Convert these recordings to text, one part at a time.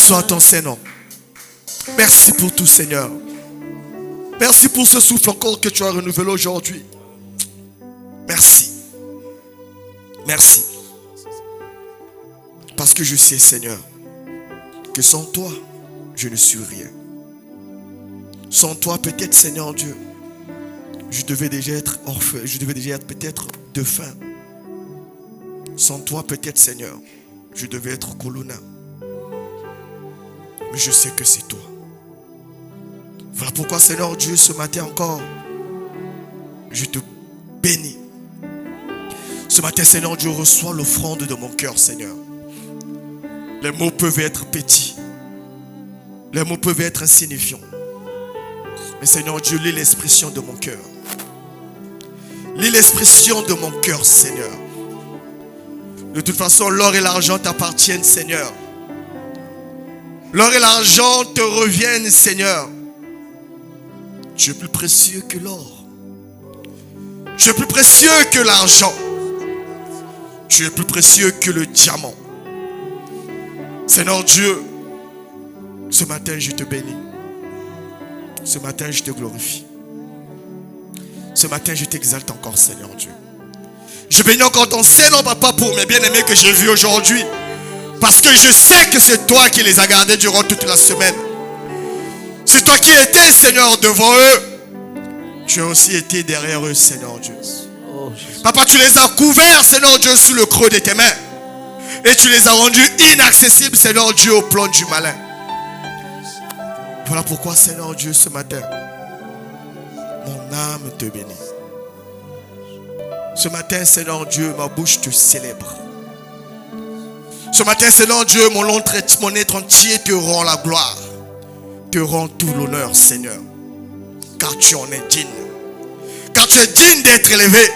soit ton Saint-Nom. Merci pour tout, Seigneur. Merci pour ce souffle encore que tu as renouvelé aujourd'hui. Merci. Merci. Parce que je sais, Seigneur, que sans toi, je ne suis rien. Sans toi, peut-être, Seigneur Dieu, je devais déjà être orphelin, je devais déjà être peut-être de faim. Sans toi, peut-être, Seigneur, je devais être colonna. Mais je sais que c'est toi. Voilà pourquoi, Seigneur Dieu, ce matin encore, je te bénis. Ce matin, Seigneur Dieu, reçois l'offrande de mon cœur, Seigneur. Les mots peuvent être petits. Les mots peuvent être insignifiants. Mais Seigneur Dieu, lis l'expression de mon cœur. Lis l'expression de mon cœur, Seigneur. De toute façon, l'or et l'argent t'appartiennent, Seigneur. L'or et l'argent te reviennent, Seigneur. Tu es plus précieux que l'or. Tu es plus précieux que l'argent. Tu es plus précieux que le diamant. Seigneur Dieu, ce matin je te bénis. Ce matin je te glorifie. Ce matin je t'exalte encore, Seigneur Dieu. Je bénis encore ton Saint-Nom, Papa, pour mes bien-aimés que j'ai vus aujourd'hui. Parce que je sais que c'est toi qui les as gardés durant toute la semaine. C'est toi qui étais, Seigneur, devant eux. Tu as aussi été derrière eux, Seigneur Dieu. Papa, tu les as couverts, Seigneur Dieu, sous le creux de tes mains. Et tu les as rendus inaccessibles, Seigneur Dieu, au plan du malin. Voilà pourquoi, Seigneur Dieu, ce matin, mon âme te bénit. Ce matin, Seigneur Dieu, ma bouche te célèbre. Ce matin, Seigneur Dieu, mon être entier te rend la gloire. Te rend tout l'honneur, Seigneur. Car tu en es digne. Car tu es digne d'être élevé.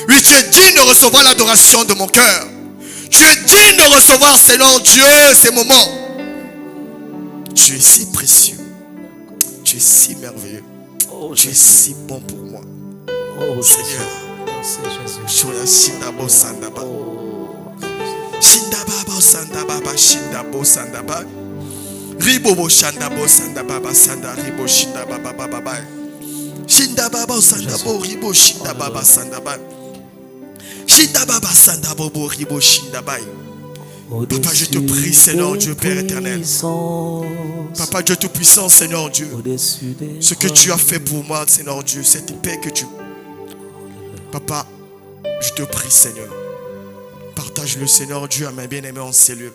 Oui, tu es digne de recevoir l'adoration de mon cœur. Tu es digne de recevoir, Seigneur Dieu, ces moments. Tu es si précieux. Tu es si merveilleux. Tu es si bon pour moi. Seigneur. Shindabo Sandaba. Shindaba Sandaba. Shindabo Sandaba. Ribobo Shandabo Sandaba Sanda Ribo Shindaba Baba. Shindaba Sandabo Ribo Shindaba Sandaba. Shindaba Sandabo Ribo Shindaba. Papa, je te prie, Seigneur Dieu, Père éternel. Papa, Dieu Tout-Puissant, Seigneur Dieu. Ce que tu as fait pour moi, Seigneur Dieu, cette paix que tu... Papa, je te prie, Seigneur. Partage le Seigneur Dieu à mes bien-aimés en ces lieux.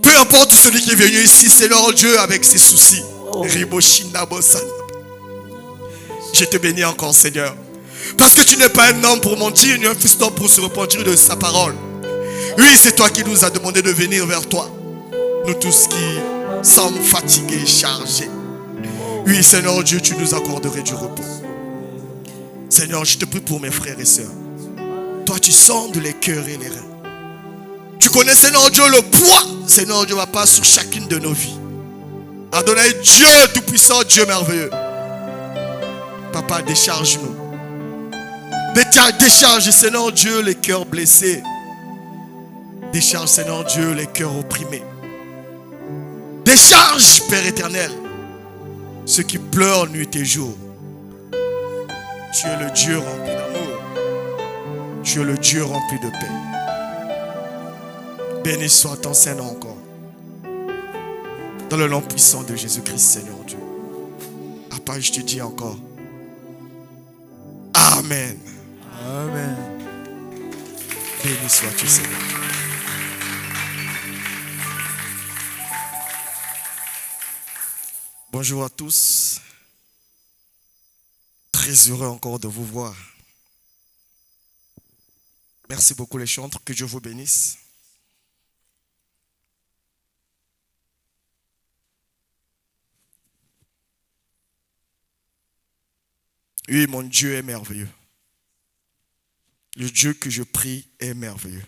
Peu importe celui qui est venu ici, Seigneur Dieu, avec ses soucis. Je te bénis encore, Seigneur. Parce que tu n'es pas un homme pour mentir, ni un fils d'homme pour se repentir de sa parole. Oui, c'est toi qui nous as demandé de venir vers toi. Nous tous qui sommes fatigués, chargés. Oui, Seigneur Dieu, tu nous accorderais du repos. Seigneur, je te prie pour mes frères et sœurs. Toi, tu sondes les cœurs et les reins. Tu connais, Seigneur Dieu, le poids, Seigneur Dieu, Papa, sur chacune de nos vies. Adonai, Dieu Tout-Puissant, Dieu merveilleux. Papa, décharge-nous. Décharge, Seigneur Dieu, les cœurs blessés. Décharge, Seigneur Dieu, les cœurs opprimés. Décharge, Père éternel, ceux qui pleurent nuit et jour. Tu es le Dieu rempli d'amour. Tu es le Dieu rempli de paix. Béni soit ton Saint-Nom encore. Dans le nom puissant de Jésus-Christ, Seigneur Dieu. Papa, je te dis encore. Amen. Amen. Béni sois-tu, Seigneur. Bonjour à tous. Très heureux encore de vous voir. Merci beaucoup les chantres. Que Dieu vous bénisse. Oui, mon Dieu est merveilleux. Le Dieu que je prie est merveilleux.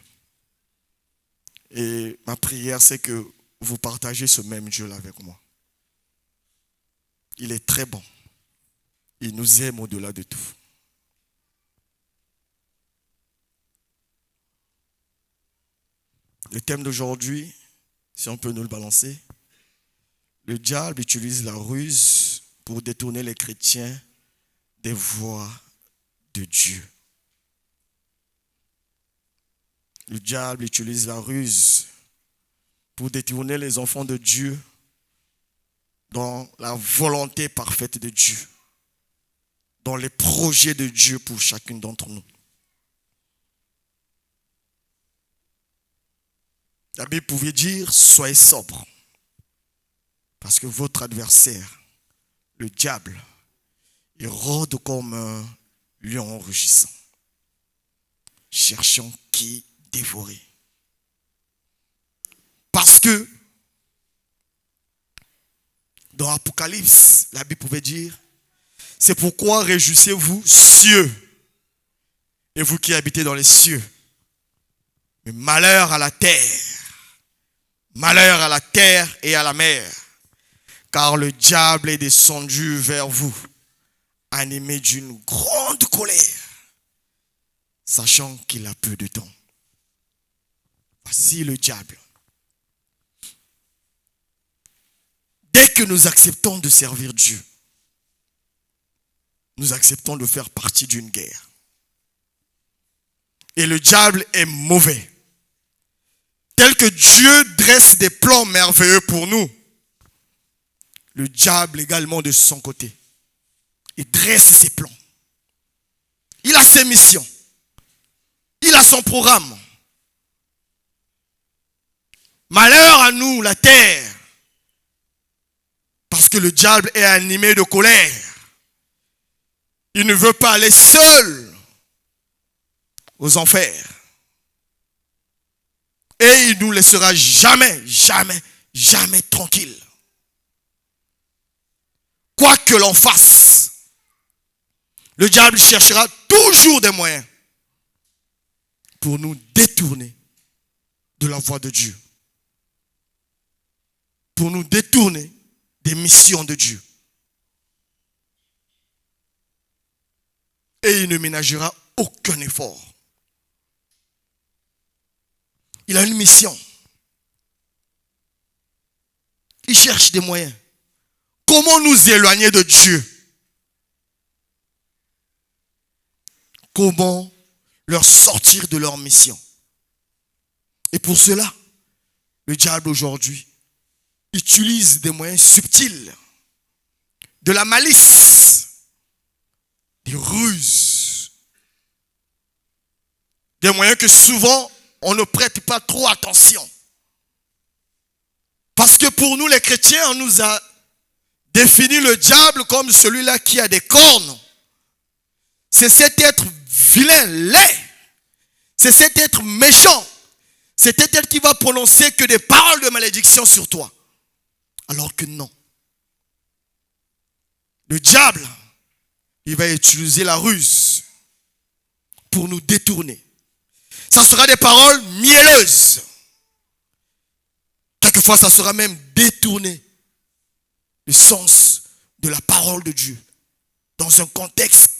Et ma prière, c'est que vous partagez ce même Dieu-là avec moi. Il est très bon. Il nous aime au-delà de tout. Le thème d'aujourd'hui, si on peut nous le balancer. Le diable utilise la ruse pour détourner les chrétiens des voies de Dieu. Le diable utilise la ruse pour détourner les enfants de Dieu dans la volonté parfaite de Dieu, dans les projets de Dieu pour chacune d'entre nous. La Bible pouvait dire, soyez sobres, parce que votre adversaire, le diable, il rôde comme un lion rugissant, cherchant qui dévorer. Parce que dans Apocalypse, la Bible pouvait dire, c'est pourquoi réjouissez-vous, cieux, et vous qui habitez dans les cieux. Mais malheur à la terre et à la mer, car le diable est descendu vers vous, animé d'une grande colère, sachant qu'il a peu de temps. Voici le diable. Dès que nous acceptons de servir Dieu, nous acceptons de faire partie d'une guerre. Et le diable est mauvais. Tel que Dieu dresse des plans merveilleux pour nous, le diable également de son côté, il dresse ses plans. Il a ses missions. Il a son programme. Malheur à nous, la terre, parce que le diable est animé de colère. Il ne veut pas aller seul aux enfers. Et il ne nous laissera jamais tranquille. Quoi que l'on fasse, le diable cherchera toujours des moyens pour nous détourner de la voie de Dieu. Pour nous détourner des missions de Dieu. Et il ne ménagera aucun effort. Il a une mission. Il cherche des moyens. Comment nous éloigner de Dieu? Comment leur sortir de leur mission? Et pour cela, le diable aujourd'hui utilise des moyens subtils, de la malice, des ruses, des moyens que souvent on ne prête pas trop attention. Parce que pour nous les chrétiens, on nous a défini le diable comme celui-là qui a des cornes. C'est cet être vilain, laid. C'est cet être méchant. C'est cet être qui va prononcer que des paroles de malédiction sur toi. Alors que non. Le diable, il va utiliser la ruse pour nous détourner. Ça sera des paroles mielleuses. Quelquefois, ça sera même détourné le sens de la parole de Dieu dans un contexte.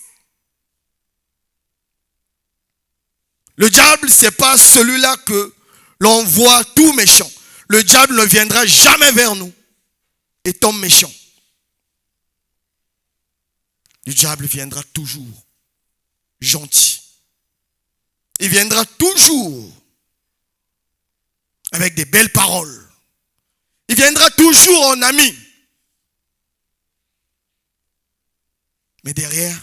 Le diable, ce n'est pas celui-là que l'on voit tout méchant. Le diable ne viendra jamais vers nous étant méchant. Le diable viendra toujours gentil. Il viendra toujours avec des belles paroles. Il viendra toujours en ami. Mais derrière,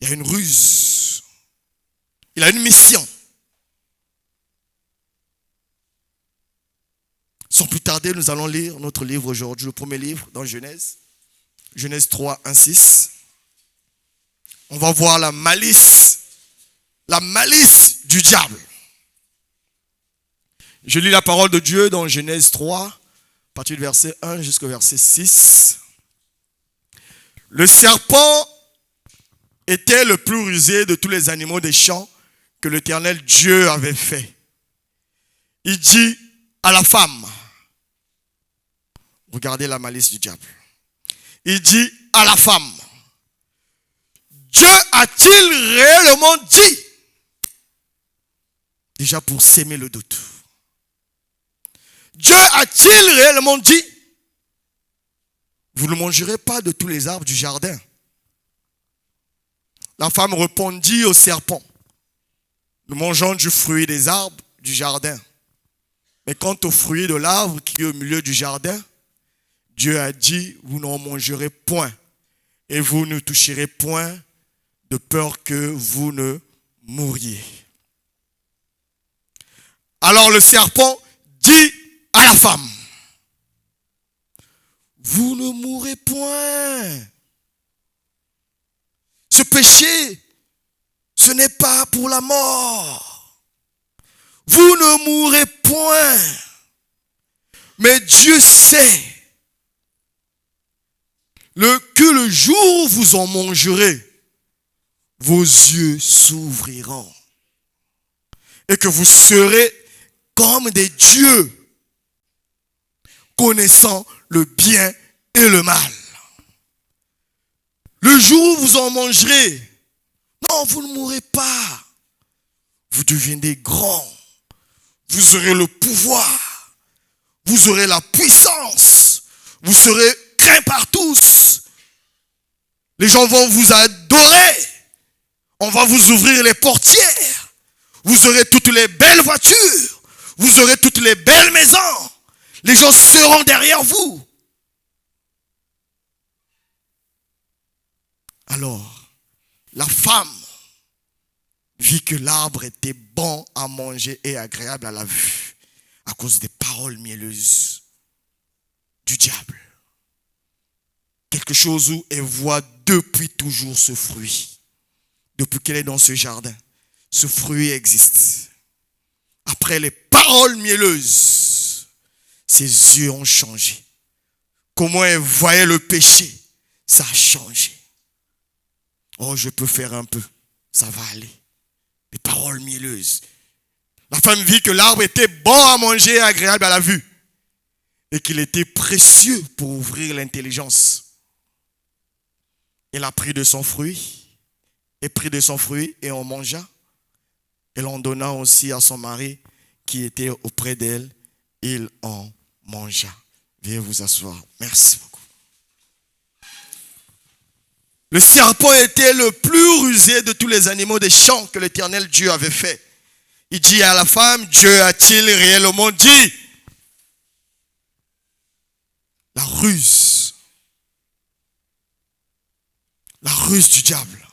il y a une ruse. Il a une mission. Sans plus tarder, nous allons lire notre livre aujourd'hui, le premier livre dans Genèse. Genèse 3, 1, 6. On va voir la malice du diable. Je lis la parole de Dieu dans Genèse 3, à partir du verset 1 jusqu'au verset 6. Le serpent était le plus rusé de tous les animaux des champs que l'Éternel Dieu avait fait. Il dit à la femme, regardez la malice du diable. Il dit à la femme, Dieu a-t-il réellement dit? Déjà pour s'aimer le doute. Dieu a-t-il réellement dit, vous ne mangerez pas de tous les arbres du jardin? La femme répondit au serpent, nous mangeons du fruit des arbres du jardin. Mais quant au fruit de l'arbre qui est au milieu du jardin, Dieu a dit, vous n'en mangerez point et vous ne toucherez point de peur que vous ne mouriez. Alors le serpent dit à la femme, vous ne mourrez point. Ce péché, ce n'est pas pour la mort. Vous ne mourrez point. Mais Dieu sait que le jour où vous en mangerez, vos yeux s'ouvriront et que vous serez comme des dieux, connaissant le bien et le mal. Le jour où vous en mangerez, non, vous ne mourrez pas. Vous deviendrez grands. Vous aurez le pouvoir. Vous aurez la puissance. Vous serez craints par tous. Les gens vont vous adorer. On va vous ouvrir les portières. Vous aurez toutes les belles voitures. Vous aurez toutes les belles maisons. Les gens seront derrière vous. Alors, la femme vit que l'arbre était bon à manger et agréable à la vue à cause des paroles mielleuses du diable. Quelque chose où elle voit depuis toujours ce fruit. Depuis qu'elle est dans ce jardin, ce fruit existe. Après les paroles mielleuses, ses yeux ont changé. Comment elle voyait le péché, ça a changé. Oh, je peux faire un peu, ça va aller. Les paroles mielleuses. La femme vit que l'arbre était bon à manger et agréable à la vue. Et qu'il était précieux pour ouvrir l'intelligence. Elle a pris de son fruit. Et prit de son fruit et on mangea. Elle en donna aussi à son mari qui était auprès d'elle. Il en mangea. Veuillez vous asseoir. Merci beaucoup. Le serpent était le plus rusé de tous les animaux des champs que l'Éternel Dieu avait fait. Il dit à la femme, Dieu a-t-il réellement dit? La ruse du diable.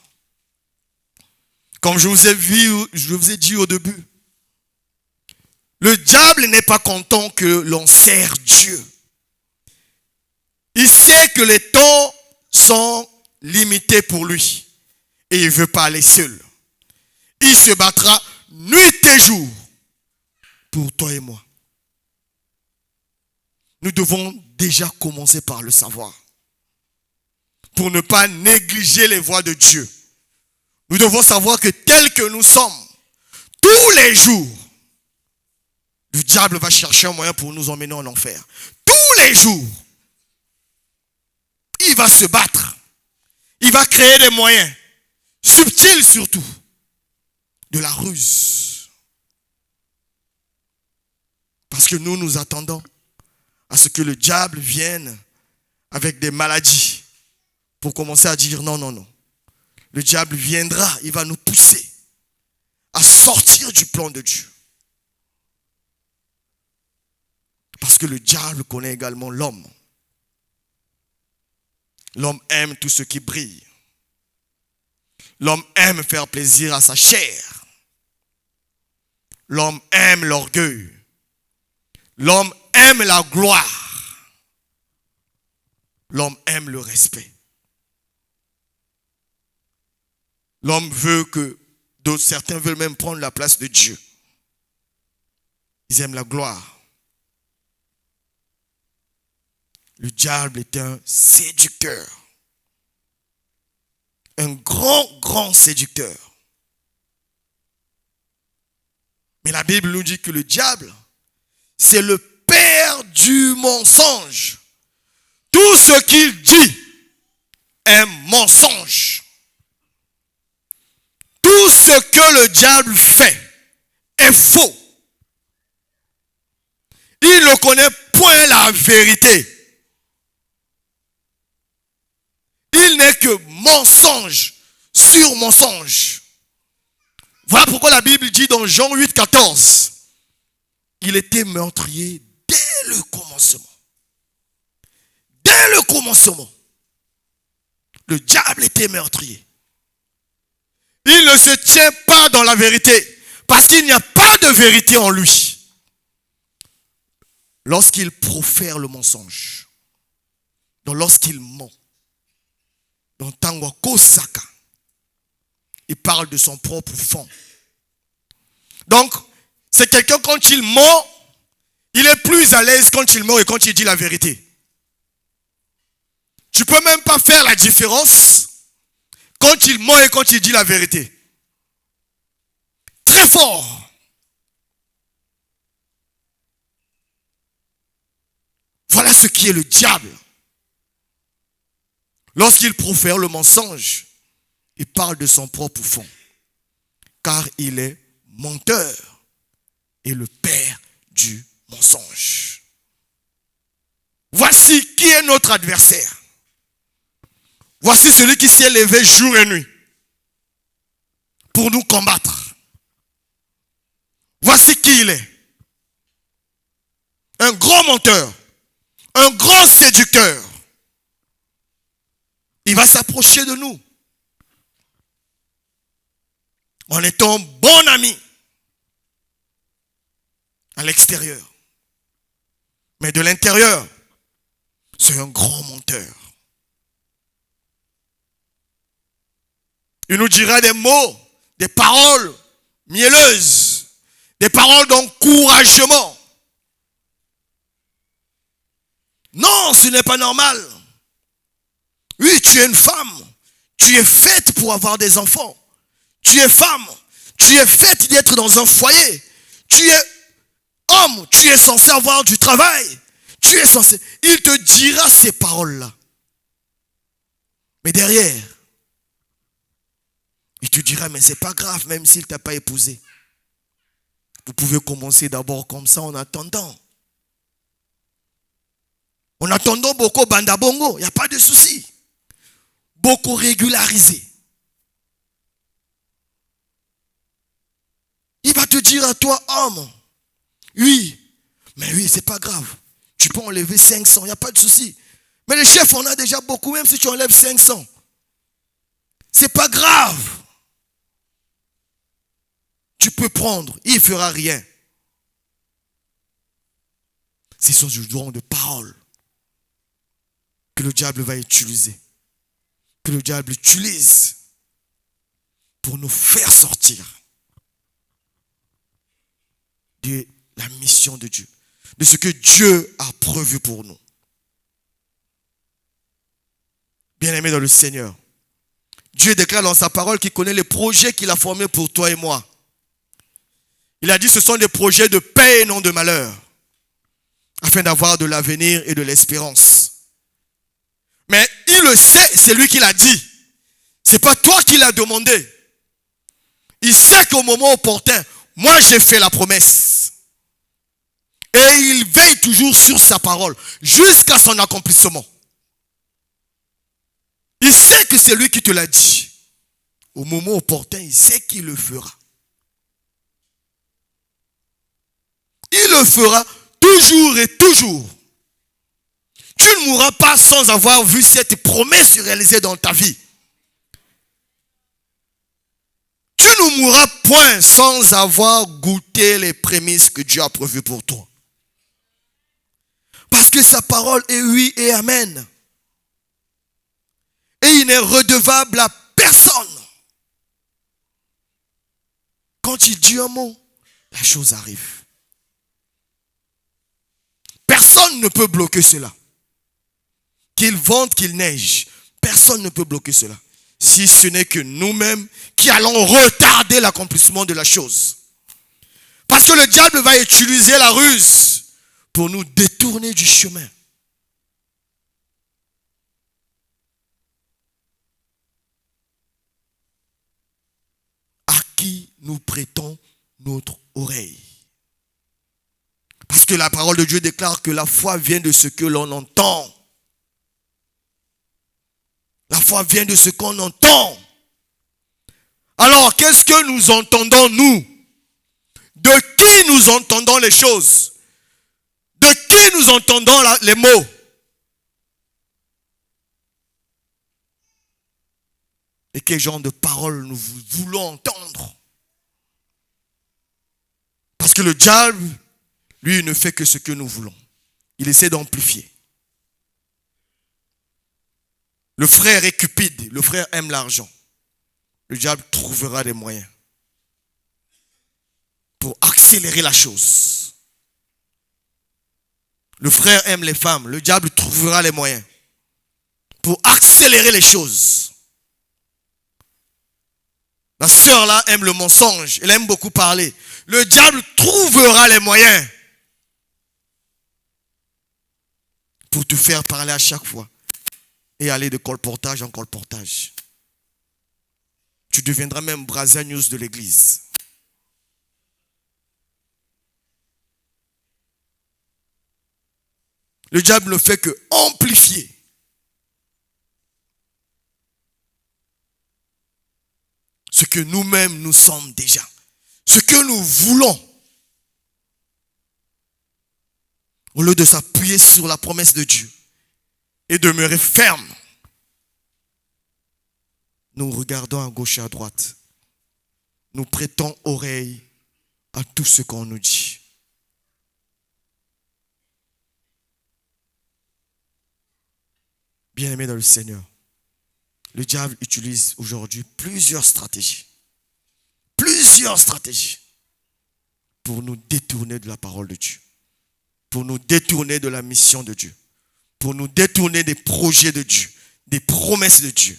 Comme je vous ai dit au début, le diable n'est pas content que l'on sert Dieu. Il sait que les temps sont limités pour lui et il ne veut pas aller seul. Il se battra nuit et jour pour toi et moi. Nous devons déjà commencer par le savoir pour ne pas négliger les voies de Dieu. Nous devons savoir que tel que nous sommes, tous les jours, le diable va chercher un moyen pour nous emmener en enfer. Tous les jours, il va se battre. Il va créer des moyens, subtils surtout, de la ruse. Parce que nous attendons à ce que le diable vienne avec des maladies pour commencer à dire non, non, non. Le diable viendra, il va nous pousser à sortir du plan de Dieu. Parce que le diable connaît également l'homme. L'homme aime tout ce qui brille. L'homme aime faire plaisir à sa chair. L'homme aime l'orgueil. L'homme aime la gloire. L'homme aime le respect. L'homme veut que certains veulent même prendre la place de Dieu. Ils aiment la gloire. Le diable est un séducteur. Un grand séducteur. Mais la Bible nous dit que le diable, c'est le père du mensonge. Tout ce qu'il dit est mensonge. Tout ce que le diable fait est faux. Il ne connaît point la vérité. Il n'est que mensonge sur mensonge. Voilà pourquoi la Bible dit dans Jean 8, 14, il était meurtrier dès le commencement. Dès le commencement. Le diable était meurtrier. Il ne se tient pas dans la vérité parce qu'il n'y a pas de vérité en lui. Lorsqu'il profère le mensonge, donc lorsqu'il ment, dans Tangwa Kosaka, il parle de son propre fond. Donc, c'est quelqu'un quand il ment, il est plus à l'aise quand il ment et quand il dit la vérité. Tu ne peux même pas faire la différence quand il ment et quand il dit la vérité. Très fort. Voilà ce qui est le diable. Lorsqu'il profère le mensonge, il parle de son propre fond. Car il est menteur et le père du mensonge. Voici qui est notre adversaire. Voici celui qui s'est levé jour et nuit pour nous combattre. Voici qui il est. Un grand menteur, un grand séducteur. Il va s'approcher de nous en étant bon ami à l'extérieur. Mais de l'intérieur, c'est un grand menteur. Il nous dira des mots, des paroles mielleuses, des paroles d'encouragement. Non, ce n'est pas normal. Oui, tu es une femme. Tu es faite pour avoir des enfants. Tu es femme. Tu es faite d'être dans un foyer. Tu es homme. Tu es censé avoir du travail. Tu es censé... Il te dira ces paroles-là. Mais derrière, il te dira, mais c'est pas grave, même s'il ne t'a pas épousé. Vous pouvez commencer d'abord comme ça en attendant. En attendant beaucoup bandabongo, il n'y a pas de souci. Beaucoup régularisé. Il va te dire à toi, homme, oui, mais oui, c'est pas grave. Tu peux enlever 500, il n'y a pas de souci. Mais les chefs, on a déjà beaucoup, même si tu enlèves 500. C'est pas grave. Tu peux prendre, il ne fera rien. Ce sont du don de parole que le diable va utiliser. Que le diable utilise pour nous faire sortir de la mission de Dieu, de ce que Dieu a prévu pour nous. Bien-aimé dans le Seigneur, Dieu déclare dans sa parole qu'il connaît les projets qu'il a formés pour toi et moi. Il a dit ce sont des projets de paix et non de malheur, afin d'avoir de l'avenir et de l'espérance. Mais il le sait, c'est lui qui l'a dit. Ce n'est pas toi qui l'as demandé. Il sait qu'au moment opportun, moi j'ai fait la promesse. Et il veille toujours sur sa parole, jusqu'à son accomplissement. Il sait que c'est lui qui te l'a dit. Au moment opportun, il sait qu'il le fera. Il le fera toujours et toujours. Tu ne mourras pas sans avoir vu cette promesse se réaliser dans ta vie. Tu ne mourras point sans avoir goûté les prémices que Dieu a prévues pour toi. Parce que sa parole est oui et amen. Et il n'est redevable à personne. Quand il dit un mot, la chose arrive. Personne ne peut bloquer cela. Qu'il vente, qu'il neige, personne ne peut bloquer cela. Si ce n'est que nous-mêmes qui allons retarder l'accomplissement de la chose. Parce que le diable va utiliser la ruse pour nous détourner du chemin. À qui nous prêtons notre oreille? Parce que la parole de Dieu déclare que la foi vient de ce que l'on entend. La foi vient de ce qu'on entend. Alors, qu'est-ce que nous entendons, nous? De qui nous entendons les choses? De qui nous entendons les mots? Et quel genre de paroles nous voulons entendre? Parce que le diable, lui, il ne fait que ce que nous voulons. Il essaie d'amplifier. Le frère est cupide, le frère aime l'argent. Le diable trouvera des moyens pour accélérer la chose. Le frère aime les femmes, le diable trouvera les moyens pour accélérer les choses. La sœur là aime le mensonge, elle aime beaucoup parler. Le diable trouvera les moyens pour te faire parler à chaque fois et aller de colportage en colportage. Tu deviendras même Brazza News de l'église. Le diable ne fait que amplifier. Ce que nous-mêmes nous sommes déjà. Ce que nous voulons. Au lieu de s'appuyer sur la promesse de Dieu et demeurer ferme, nous regardons à gauche et à droite. Nous prêtons oreille à tout ce qu'on nous dit. Bien-aimés dans le Seigneur, le diable utilise aujourd'hui plusieurs stratégies. Plusieurs stratégies pour nous détourner de la parole de Dieu. Pour nous détourner de la mission de Dieu. Pour nous détourner des projets de Dieu, des promesses de Dieu.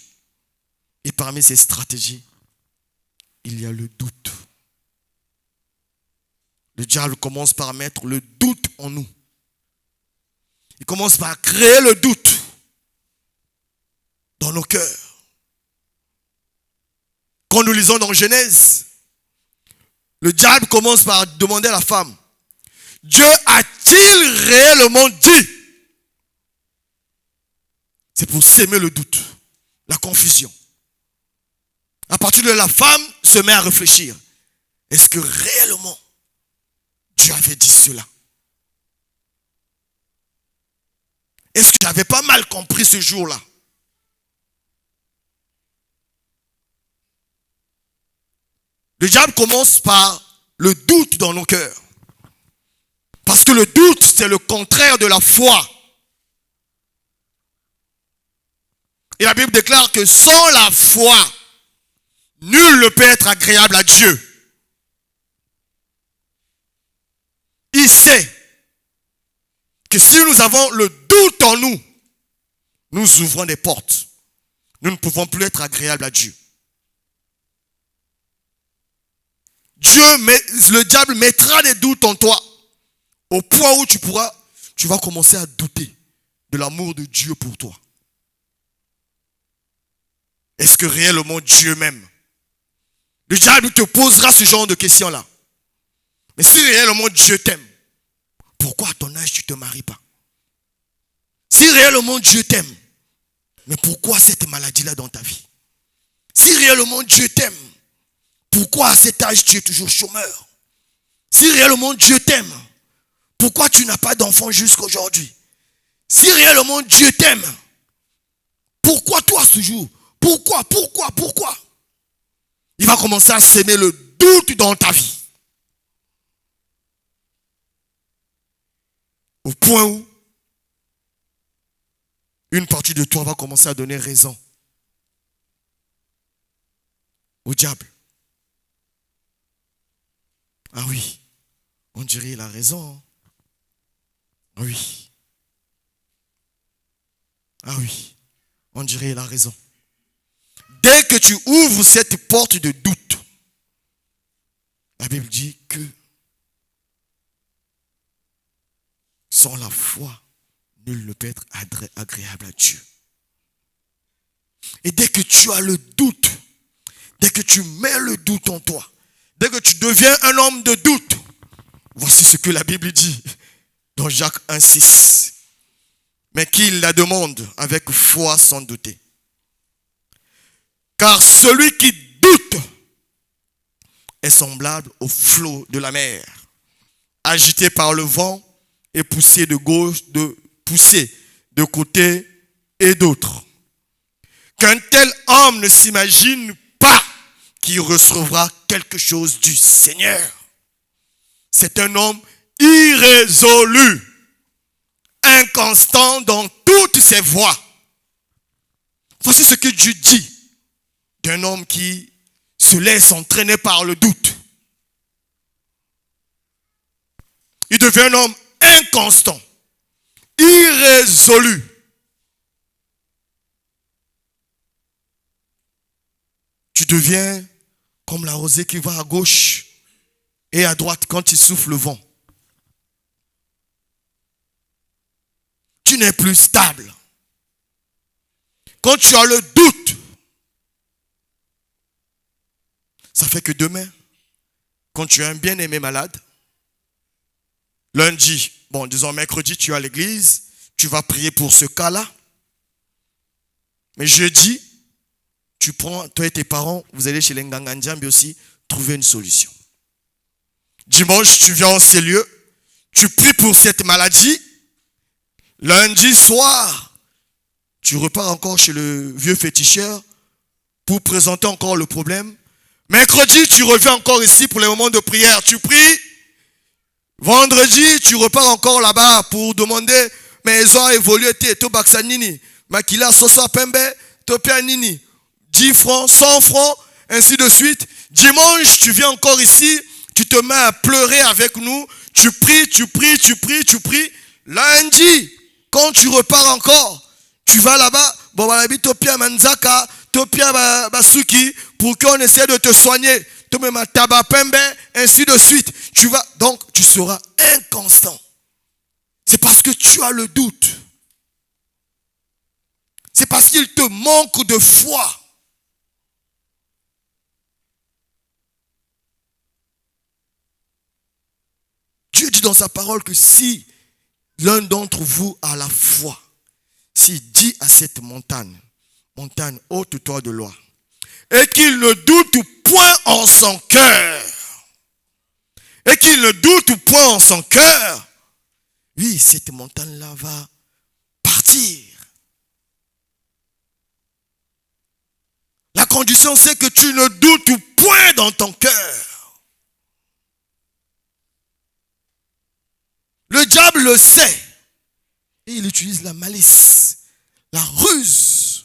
Et parmi ces stratégies, il y a le doute. Le diable commence par mettre le doute en nous. Il commence par créer le doute dans nos cœurs. Quand nous lisons dans Genèse, le diable commence par demander à la femme, Dieu a-t-il réellement dit? C'est pour s'aimer le doute, la confusion. À partir de là, la femme se met à réfléchir. Est-ce que réellement Dieu avait dit cela? Est-ce que je n'avais pas mal compris ce jour-là? Le diable commence par le doute dans nos cœurs. Parce que le doute, c'est le contraire de la foi. Et la Bible déclare que sans la foi, nul ne peut être agréable à Dieu. Il sait que si nous avons le doute en nous, nous ouvrons des portes. Nous ne pouvons plus être agréables à Dieu. Le diable mettra des doutes en toi au point où tu vas commencer à douter de l'amour de Dieu pour toi. Est-ce que réellement Dieu m'aime? Le diable te posera ce genre de questions-là. Mais si réellement Dieu t'aime, pourquoi à ton âge tu ne te maries pas? Si réellement Dieu t'aime, mais pourquoi cette maladie-là dans ta vie? Si réellement Dieu t'aime, pourquoi à cet âge tu es toujours chômeur? Si réellement Dieu t'aime, pourquoi tu n'as pas d'enfant jusqu'à aujourd'hui? Si réellement Dieu t'aime, pourquoi toi toujours? Pourquoi? Il va commencer à s'aimer le doute dans ta vie. Au point où une partie de toi va commencer à donner raison au diable. Ah oui, on dirait qu'il a raison. Ah oui. Ah oui, on dirait qu'il a raison. Dès que tu ouvres cette porte de doute, la Bible dit que sans la foi, nul ne peut être agréable à Dieu. Et dès que tu as le doute, dès que tu mets le doute en toi, dès que tu deviens un homme de doute, voici ce que la Bible dit. Dans Jacques 1,6. Mais qu'il la demande avec foi sans douter. Car celui qui doute est semblable au flot de la mer, agité par le vent et poussé de côté et d'autre. Qu'un tel homme ne s'imagine pas qu'il recevra quelque chose du Seigneur. C'est un homme irrésolu, inconstant dans toutes ses voies. Voici ce que Dieu dit d'un homme qui se laisse entraîner par le doute. Il devient un homme inconstant, irrésolu. Tu deviens comme la rosée qui va à gauche et à droite quand il souffle le vent. Tu n'es plus stable. Quand tu as le doute, ça fait que demain, quand tu as un bien-aimé malade, lundi, disons mercredi, tu es à l'église, tu vas prier pour ce cas-là. Mais jeudi, tu prends, toi et tes parents, vous allez chez les Ngangandjambi aussi, trouver une solution. Dimanche, tu viens en ces lieux, tu pries pour cette maladie. Lundi soir, tu repars encore chez le vieux féticheur pour présenter encore le problème. Mercredi, tu reviens encore ici pour les moments de prière. Tu pries. Vendredi, tu repars encore là-bas pour demander, mais ils ont évolué, to baksanini, makila sosa pembe, to pianini, 10 francs, 100 francs, ainsi de suite. Dimanche, tu viens encore ici, tu te mets à pleurer avec nous, tu pries. Lundi, quand tu repars encore, tu vas là-bas, topia manzaka, topia basuki, pour qu'on essaie de te soigner. Tomema tabapembe, ainsi de suite. Donc, tu seras inconstant. C'est parce que tu as le doute. C'est parce qu'il te manque de foi. Dieu dit dans sa parole que si l'un d'entre vous a la foi, s'il dit à cette montagne, ôte-toi de loi, et qu'il ne doute point en son cœur, oui, cette montagne-là va partir. La condition, c'est que tu ne doutes point dans ton cœur. Le diable le sait. Et il utilise la malice, la ruse,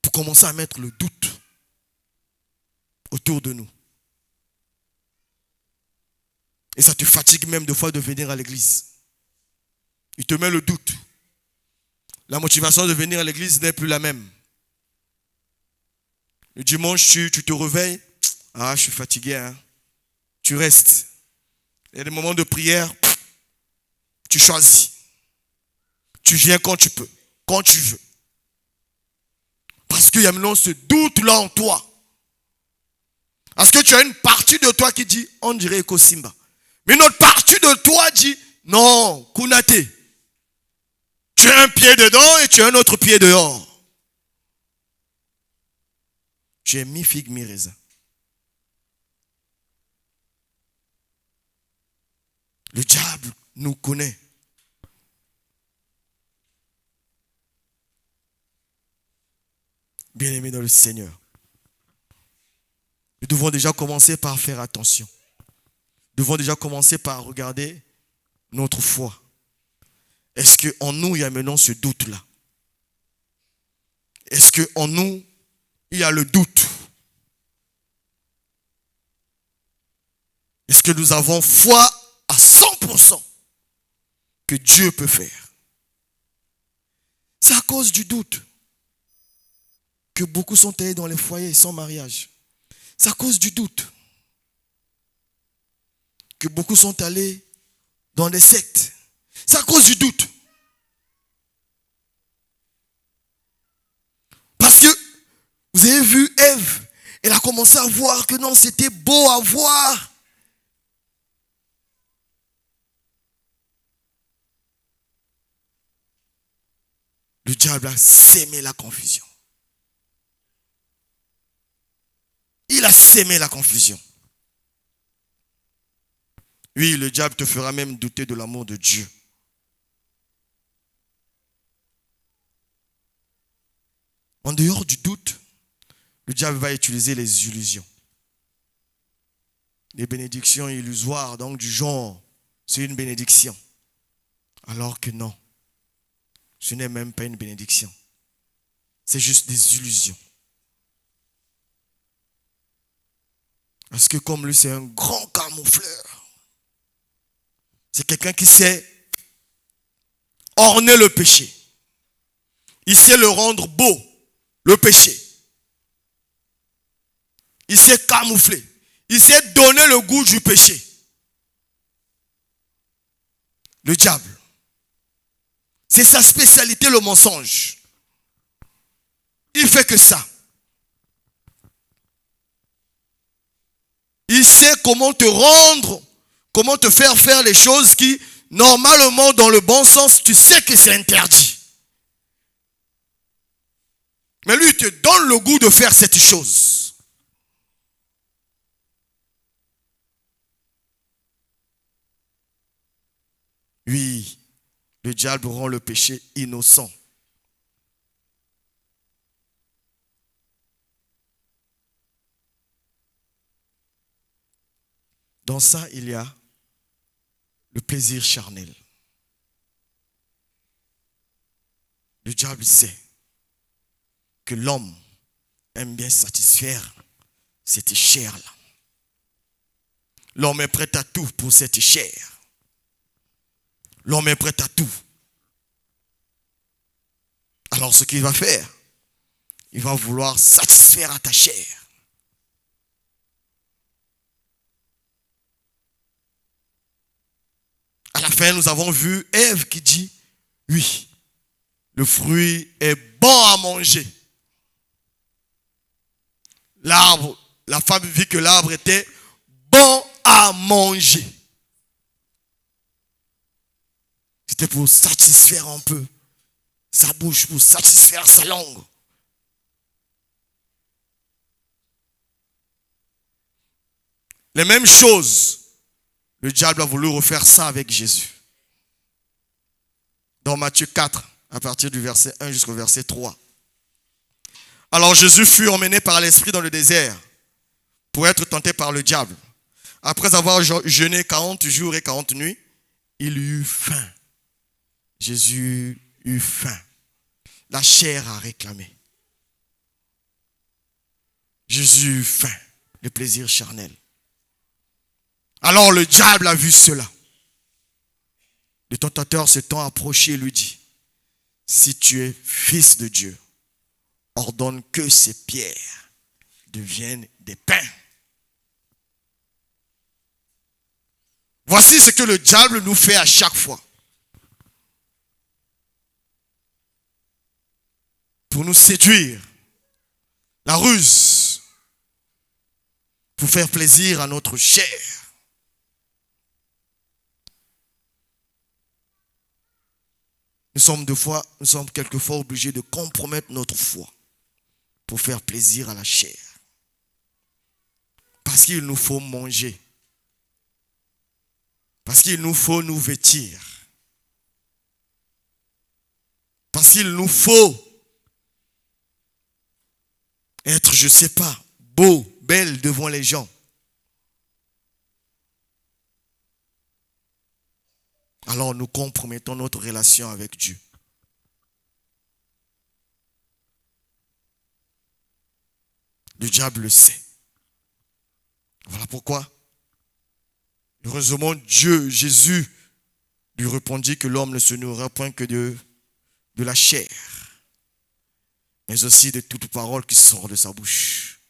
pour commencer à mettre le doute autour de nous. Et ça te fatigue même des fois de venir à l'église. Il te met le doute. La motivation de venir à l'église n'est plus la même. Le dimanche, tu te réveilles. Ah, je suis fatigué. Hein. Tu restes. Il y a des moments de prière. Tu choisis. Tu viens quand tu peux. Quand tu veux. Parce qu'il y a maintenant ce doute-là en toi. Parce que tu as une partie de toi qui dit, on dirait Eko Simba. Mais une autre partie de toi dit, non, Kunate. Tu as un pied dedans et tu as un autre pied dehors. Tu es mi-figue, mi-raisin. Le diable nous connaît. Bien-aimés dans le Seigneur, nous devons déjà commencer par faire attention. Nous devons déjà commencer par regarder notre foi. Est-ce qu'en nous, il y a maintenant ce doute-là? Est-ce qu'en nous, il y a le doute? Est-ce que nous avons foi à 100% que Dieu peut faire? C'est à cause du doute que beaucoup sont allés dans les foyers sans mariage. C'est à cause du doute que beaucoup sont allés dans des sectes. C'est à cause du doute. Parce que vous avez vu Ève, elle a commencé à voir que non, c'était beau à voir. diable a sémé la confusion. Il a sémé la confusion. Oui, le diable te fera même douter de l'amour de Dieu. En dehors du doute, le diable va utiliser les illusions. Les bénédictions illusoires, donc du genre, c'est une bénédiction. Alors que non, ce n'est même pas une bénédiction. C'est juste des illusions. Parce que comme lui, c'est un grand camoufleur. C'est quelqu'un qui sait orner le péché. Il sait le rendre beau, le péché. Il sait camoufler. Il sait donner le goût du péché. Le diable. C'est sa spécialité, le mensonge. Il fait que ça. Il sait comment te rendre, comment te faire faire les choses qui, normalement, dans le bon sens, tu sais que c'est interdit. Mais lui, il te donne le goût de faire cette chose. Oui, le diable rend le péché innocent. Dans ça, il y a le plaisir charnel. Le diable sait que l'homme aime bien satisfaire cette chair-là. L'homme est prêt à tout pour cette chair. L'homme est prêt à tout. Alors ce qu'il va faire, il va vouloir satisfaire à ta chair. À la fin, nous avons vu Ève qui dit, oui, le fruit est bon à manger. L'arbre, la femme vit que l'arbre était bon à manger. C'était pour satisfaire un peu sa bouche, pour satisfaire sa langue. Les mêmes choses, le diable a voulu refaire ça avec Jésus. Dans Matthieu 4, à partir du verset 1 jusqu'au verset 3. Alors Jésus fut emmené par l'Esprit dans le désert pour être tenté par le diable. Après avoir jeûné 40 jours et 40 nuits, il eut faim. Jésus eut faim. La chair a réclamé. Jésus eut faim. Le plaisir charnel. Alors le diable a vu cela. Le tentateur s'étant approché et lui dit, si tu es fils de Dieu, ordonne que ces pierres deviennent des pains. Voici ce que le diable nous fait à chaque fois. Pour nous séduire, la ruse, pour faire plaisir à notre chair. Nous sommes quelquefois obligés de compromettre notre foi pour faire plaisir à la chair. Parce qu'il nous faut manger. Parce qu'il nous faut nous vêtir. Parce qu'il nous faut être, je ne sais pas, beau, belle devant les gens. Alors nous compromettons notre relation avec Dieu. Le diable le sait. Voilà pourquoi, heureusement, Dieu, Jésus, lui répondit que l'homme ne se nourrira point que de la chair, mais aussi de toute parole qui sort de sa bouche.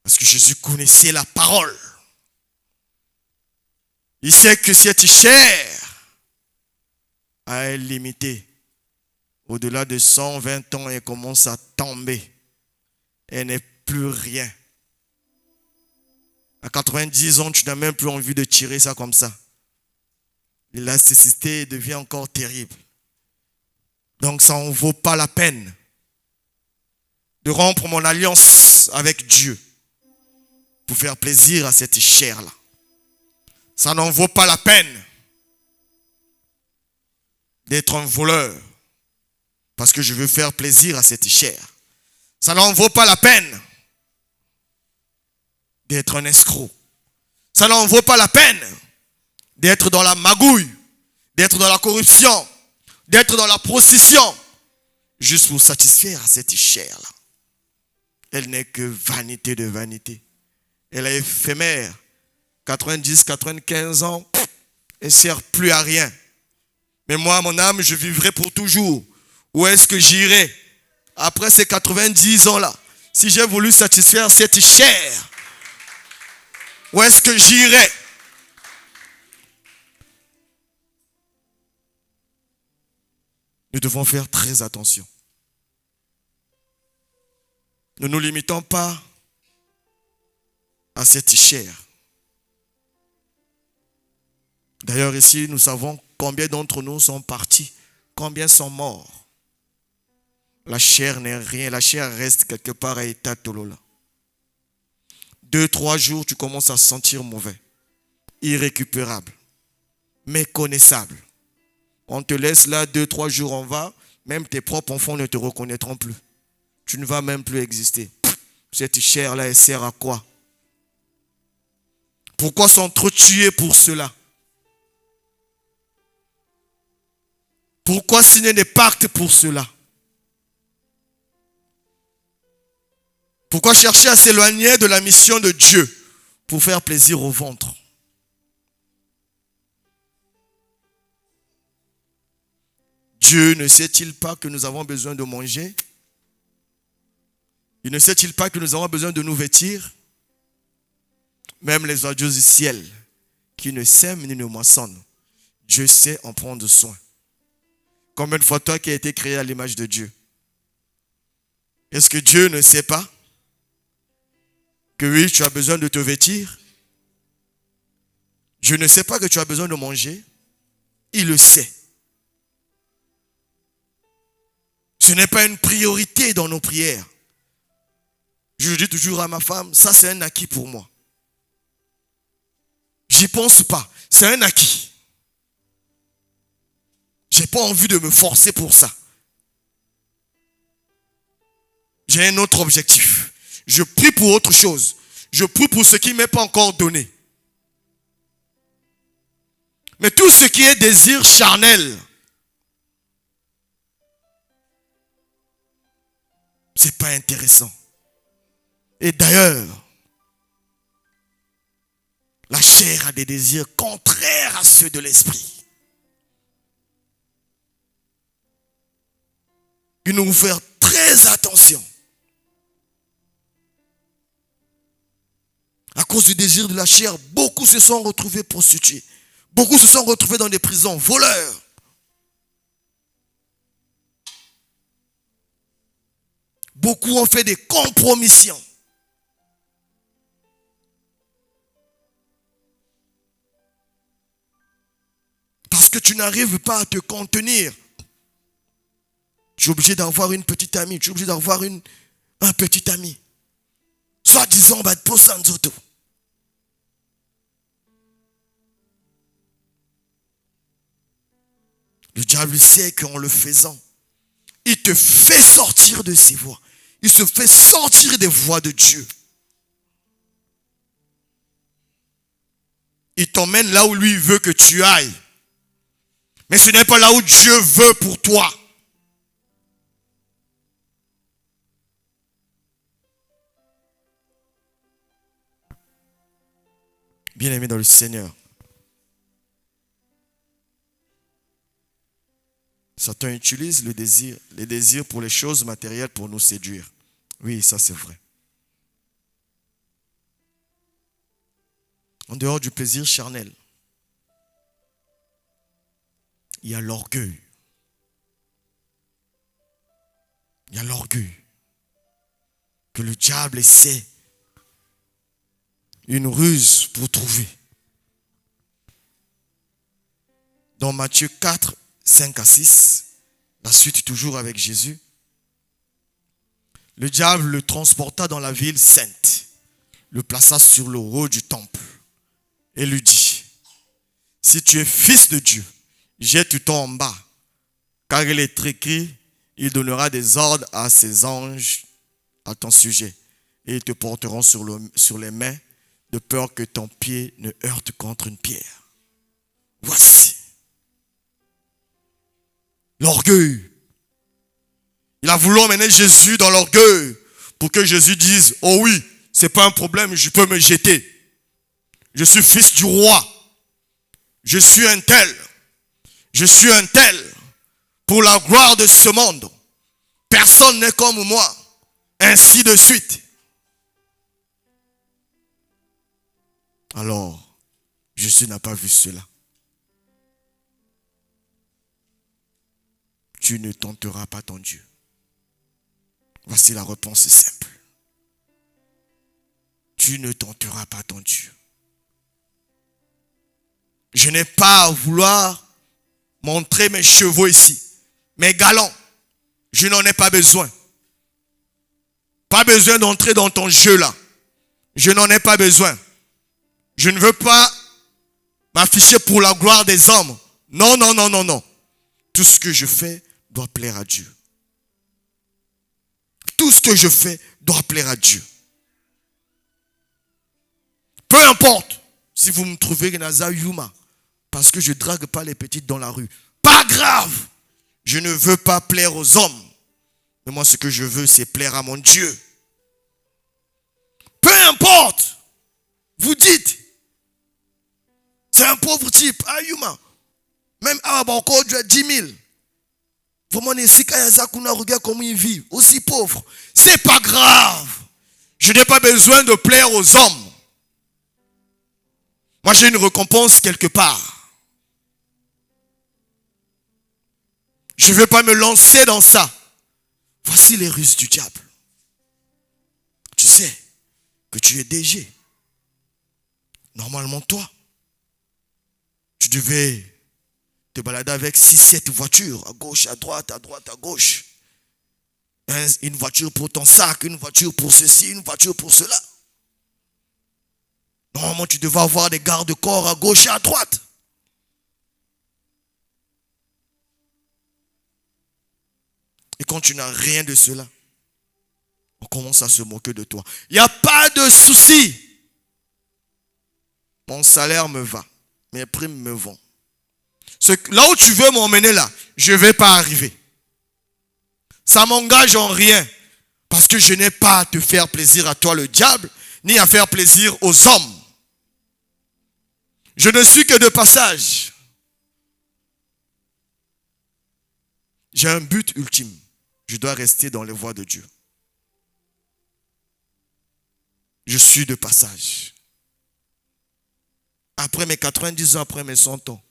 Parce que Jésus connaissait la parole. Il sait que cette chair a un limité. Au-delà de 120 ans, elle commence à tomber. Elle n'est plus rien. À 90 ans, tu n'as même plus envie de tirer ça comme ça. L'élasticité devient encore terrible. Donc ça n'en vaut pas la peine de rompre mon alliance avec Dieu pour faire plaisir à cette chair-là. Ça n'en vaut pas la peine d'être un voleur parce que je veux faire plaisir à cette chair. Ça n'en vaut pas la peine d'être un escroc. Ça n'en vaut pas la peine d'être dans la magouille, d'être dans la corruption, d'être dans la procession, juste pour satisfaire à cette chair-là. Elle n'est que vanité de vanité. Elle est éphémère. 90, 95 ans, elle ne sert plus à rien. Mais moi, mon âme, je vivrai pour toujours. Où est-ce que j'irai après ces 90 ans-là? Si j'ai voulu satisfaire cette chair, où est-ce que j'irai? Nous devons faire très attention. Ne nous limitons pas à cette chair. D'ailleurs, ici, nous savons combien d'entre nous sont partis, combien sont morts. La chair n'est rien, la chair reste quelque part à état tolola. 2-3 jours, tu commences à se sentir mauvais, irrécupérable, méconnaissable. On te laisse là 2-3 jours, on va, même tes propres enfants ne te reconnaîtront plus. Tu ne vas même plus exister. Cette chair-là, elle sert à quoi? Pourquoi s'entretuer pour cela? Pourquoi signer des pactes pour cela? Pourquoi chercher à s'éloigner de la mission de Dieu pour faire plaisir au ventre? Dieu ne sait-il pas que nous avons besoin de manger? Il ne sait-il pas que nous avons besoin de nous vêtir? Même les oiseaux du ciel, qui ne sèment ni ne moissonnent, Dieu sait en prendre soin. Combien de fois toi qui as été créé à l'image de Dieu? Est-ce que Dieu ne sait pas que oui, tu as besoin de te vêtir? Dieu ne sait pas que tu as besoin de manger? Il le sait. Ce n'est pas une priorité dans nos prières. Je dis toujours à ma femme, ça c'est un acquis pour moi. J'y pense pas, c'est un acquis. J'ai pas envie de me forcer pour ça. J'ai un autre objectif. Je prie pour autre chose. Je prie pour ce qui ne m'est pas encore donné. Mais tout ce qui est désir charnel, c'est pas intéressant. Et d'ailleurs, la chair a des désirs contraires à ceux de l'esprit. Il nous faut faire très attention. À cause du désir de la chair, beaucoup se sont retrouvés prostitués. Beaucoup se sont retrouvés dans des prisons, voleurs. Beaucoup ont fait des compromissions. Parce que tu n'arrives pas à te contenir. Tu es obligé d'avoir une petite amie. Tu es obligé d'avoir un petit ami. Soit disant, bah, pour Sanzoto. Le diable sait qu'en le faisant, il te fait sortir de ses voies. Il se fait sortir des voies de Dieu. Il t'emmène là où lui veut que tu ailles. Mais ce n'est pas là où Dieu veut pour toi. Bien-aimé dans le Seigneur, Satan utilise les désirs pour les choses matérielles pour nous séduire. Oui, ça c'est vrai. En dehors du plaisir charnel, il y a l'orgueil. Il y a l'orgueil que le diable essaie une ruse pour trouver. Dans Matthieu 4, 5 à 6, La suite toujours avec Jésus. Le diable le transporta dans la ville sainte, le plaça sur le haut du temple et lui dit, si tu es fils de Dieu, jette-toi en bas, car il est écrit, il donnera des ordres à ses anges à ton sujet, et ils te porteront sur les mains, de peur que ton pied ne heurte contre une pierre. Voici l'orgueil. Il a voulu emmener Jésus dans l'orgueil pour que Jésus dise, oh oui, c'est pas un problème, je peux me jeter. Je suis fils du roi. Je suis un tel. Je suis un tel. Pour la gloire de ce monde. Personne n'est comme moi. Ainsi de suite. Alors, Jésus n'a pas vu cela. Tu ne tenteras pas ton Dieu. Voici la réponse simple. Tu ne tenteras pas ton Dieu. Je n'ai pas à vouloir montrer mes chevaux ici, mes galons. Je n'en ai pas besoin. Pas besoin d'entrer dans ton jeu là. Je n'en ai pas besoin. Je ne veux pas m'afficher pour la gloire des hommes. Non, non, non, non, non. Tout ce que je fais doit plaire à Dieu. Tout ce que je fais doit plaire à Dieu. Peu importe si vous me trouvez Naza Yuma, parce que je ne drague pas les petites dans la rue. Pas grave. Je ne veux pas plaire aux hommes. Mais moi, ce que je veux, c'est plaire à mon Dieu. Peu importe. Vous dites, c'est un pauvre type, Ayuma. Même à Abako, tu as 10 000. Vraiment, regarde comment il vit. Aussi pauvre. C'est pas grave. Je n'ai pas besoin de plaire aux hommes. Moi, j'ai une récompense quelque part. Je ne veux pas me lancer dans ça. Voici les ruses du diable. Tu sais que tu es DG. Normalement, toi, tu devais te balader avec 6-7 voitures, à gauche, à droite, à gauche. Une voiture pour ton sac, une voiture pour ceci, une voiture pour cela. Normalement, tu devais avoir des gardes-corps à gauche et à droite. Et quand tu n'as rien de cela, on commence à se moquer de toi. Il n'y a pas de souci. Mon salaire me va. Mes primes me vont. Là où tu veux m'emmener là, je ne vais pas arriver. Ça m'engage en rien. Parce que je n'ai pas à te faire plaisir à toi le diable, ni à faire plaisir aux hommes. Je ne suis que de passage. J'ai un but ultime. Je dois rester dans les voies de Dieu. Je suis de passage. Après mes 90 ans, après mes 100 ans,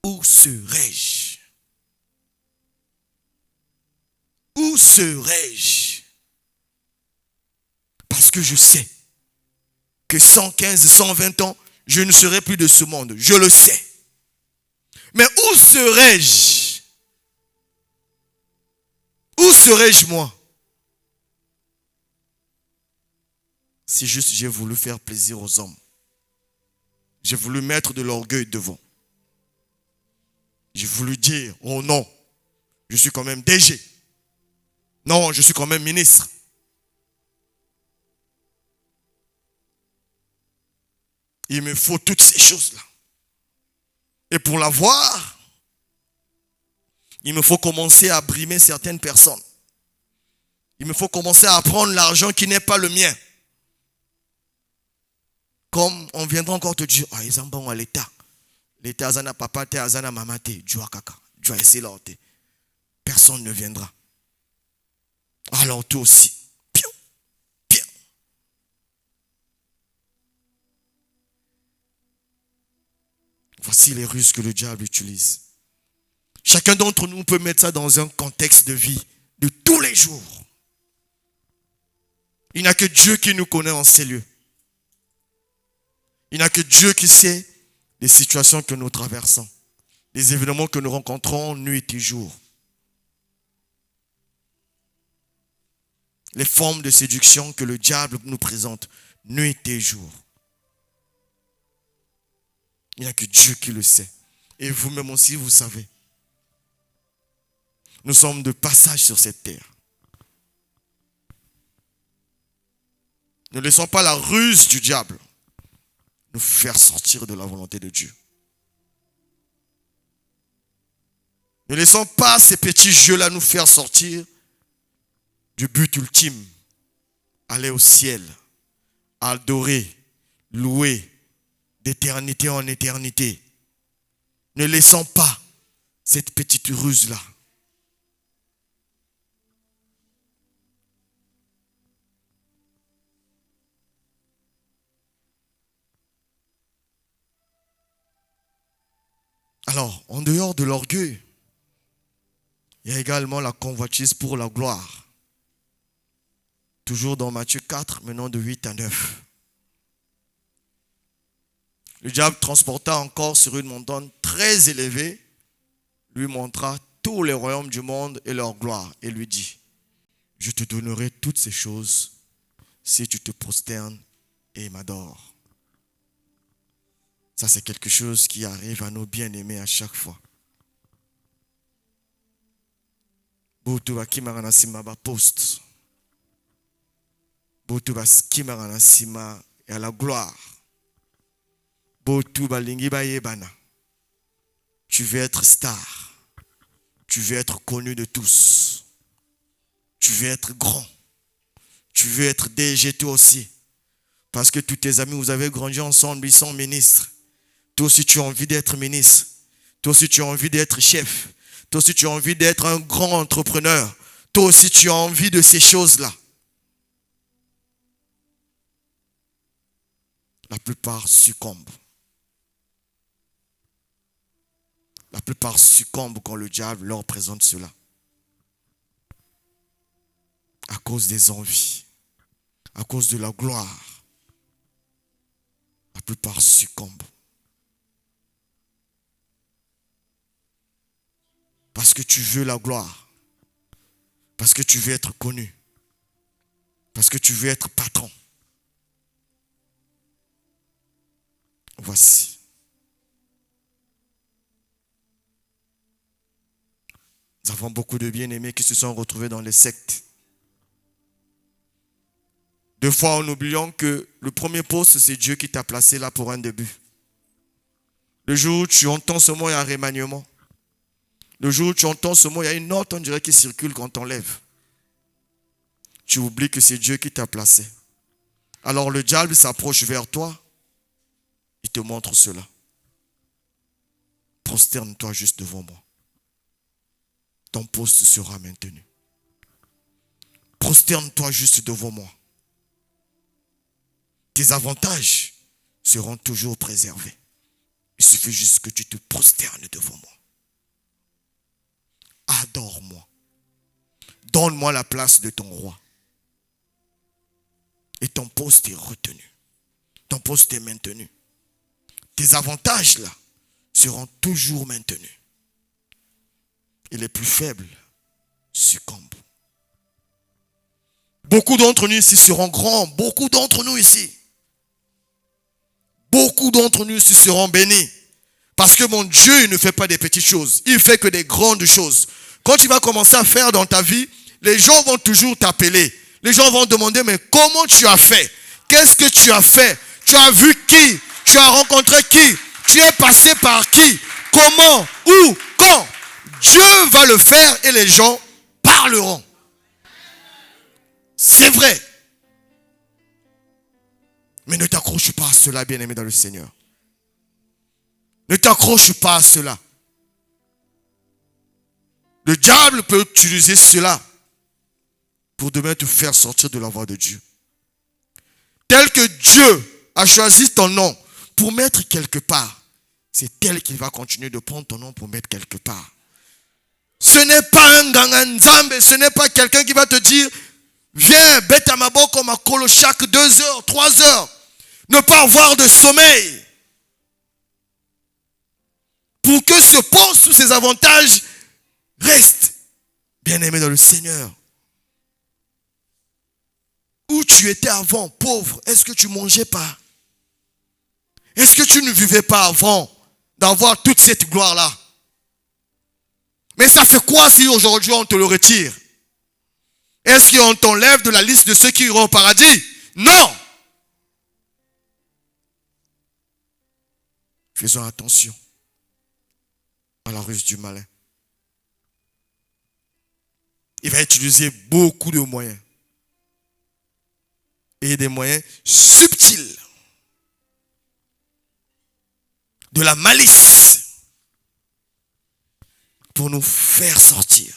où serais-je? Où serais-je? Parce que je sais que 115, 120 ans, je ne serai plus de ce monde. Je le sais. Mais où serais-je? Où serais-je moi? Si juste j'ai voulu faire plaisir aux hommes. J'ai voulu mettre de l'orgueil devant. J'ai voulu dire, oh non, je suis quand même DG. Non, je suis quand même ministre. Il me faut toutes ces choses-là. Et pour l'avoir, il me faut commencer à brimer certaines personnes. Il me faut commencer à prendre l'argent qui n'est pas le mien. Comme on viendra encore te dire, ils ont bon à l'État. L'État, azana papa, te azana maman, te joua kaka, joua essayer là, personne ne viendra. Alors toi aussi. Piou, piou. Voici les ruses que le diable utilise. Chacun d'entre nous peut mettre ça dans un contexte de vie de tous les jours. Il n'y a que Dieu qui nous connaît en ces lieux. Il n'y a que Dieu qui sait les situations que nous traversons, les événements que nous rencontrons nuit et jour. les formes de séduction que le diable nous présente nuit et jour. Il n'y a que Dieu qui le sait. Et vous-même aussi, vous savez. Nous sommes de passage sur cette terre. Ne laissons pas la ruse du diable nous faire sortir de la volonté de Dieu. Ne laissons pas ces petits jeux-là nous faire sortir du but ultime. Aller au ciel, adorer, louer, d'éternité en éternité. Ne laissons pas cette petite ruse-là. Alors, en dehors de l'orgueil, il y a également la convoitise pour la gloire. Toujours dans Matthieu 4, maintenant de 8 à 9. Le diable transporta encore sur une montagne très élevée, lui montra tous les royaumes du monde et leur gloire, et lui dit, je te donnerai toutes ces choses si tu te prosternes et m'adores. Ça, c'est quelque chose qui arrive à nos bien-aimés à chaque fois. Boto bakimaka sima ba poste. Boto bakimaka sima ya la gloire. Boto balingi ba yebana. Tu veux être star. Tu veux être connu de tous. Tu veux être grand. Tu veux être DG toi aussi. Parce que tous tes amis, vous avez grandi ensemble, ils sont ministres. Toi aussi, tu as envie d'être ministre. Toi aussi, tu as envie d'être chef. Toi aussi, tu as envie d'être un grand entrepreneur. Toi aussi, tu as envie de ces choses-là. La plupart succombent. La plupart succombent quand le diable leur présente cela. À cause des envies. À cause de la gloire. La plupart succombent. Parce que tu veux la gloire. Parce que tu veux être connu. Parce que tu veux être patron. Voici. Nous avons beaucoup de bien-aimés qui se sont retrouvés dans les sectes. Deux fois en oubliant que le premier poste, c'est Dieu qui t'a placé là pour un début. Le jour où tu entends ce mot, il y a un remaniement. Le jour où tu entends ce mot, il y a une note, on dirait, qui circule quand on lève. Tu oublies que c'est Dieu qui t'a placé. Alors le diable s'approche vers toi. Il te montre cela. Prosterne-toi juste devant moi. Ton poste sera maintenu. Prosterne-toi juste devant moi. Tes avantages seront toujours préservés. Il suffit juste que tu te prosternes devant moi. Adore-moi. Donne-moi la place de ton roi. Et ton poste est retenu. Ton poste est maintenu. Tes avantages là seront toujours maintenus. Et les plus faibles succombent. Beaucoup d'entre nous ici seront grands. Beaucoup d'entre nous ici. Beaucoup d'entre nous ici seront bénis. Parce que mon Dieu, il ne fait pas des petites choses. Il fait que des grandes choses. Quand tu vas commencer à faire dans ta vie, les gens vont toujours t'appeler. Les gens vont demander, mais comment tu as fait? Qu'est-ce que tu as fait? Tu as vu qui? Tu as rencontré qui? Tu es passé par qui? Comment? Où? Quand? Dieu va le faire et les gens parleront. C'est vrai. Mais ne t'accroche pas à cela, bien-aimé dans le Seigneur. Ne t'accroche pas à cela. Le diable peut utiliser cela pour demain te faire sortir de la voie de Dieu. Tel que Dieu a choisi ton nom pour mettre quelque part, c'est tel qu'il va continuer de prendre ton nom pour mettre quelque part. Ce n'est pas un ganganzambe, ce n'est pas quelqu'un qui va te dire, viens, bête à ma boko makolo chaque 2 heures, 3 heures. Ne pas avoir de sommeil. Pour que ce poste sous ses avantages reste bien-aimé dans le Seigneur. tu étais avant pauvre, est-ce que tu ne mangeais pas? Est-ce que tu ne vivais pas avant d'avoir toute cette gloire-là? Mais ça fait quoi si aujourd'hui on te le retire? Est-ce qu'on t'enlève de la liste de ceux qui iront au paradis? Non! Faisons attention à la ruse du malin. Il va utiliser beaucoup de moyens. Et des moyens subtils. De la malice. Pour nous faire sortir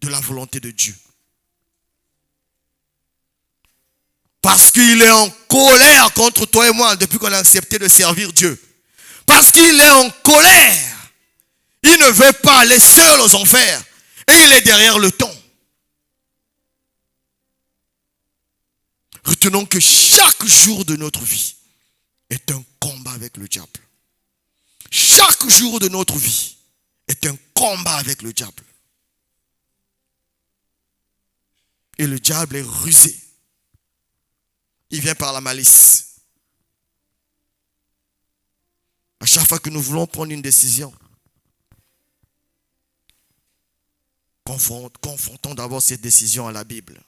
de la volonté de Dieu. Parce qu'il est en colère contre toi et moi depuis qu'on a accepté de servir Dieu. Parce qu'il est en colère. Il ne veut pas aller seul aux enfers. Et il est derrière le temps. Retenons que chaque jour de notre vie est un combat avec le diable. Chaque jour de notre vie est un combat avec le diable. Et le diable est rusé. Il vient par la malice. À chaque fois que nous voulons prendre une décision, confrontons d'abord cette décision à la Bible.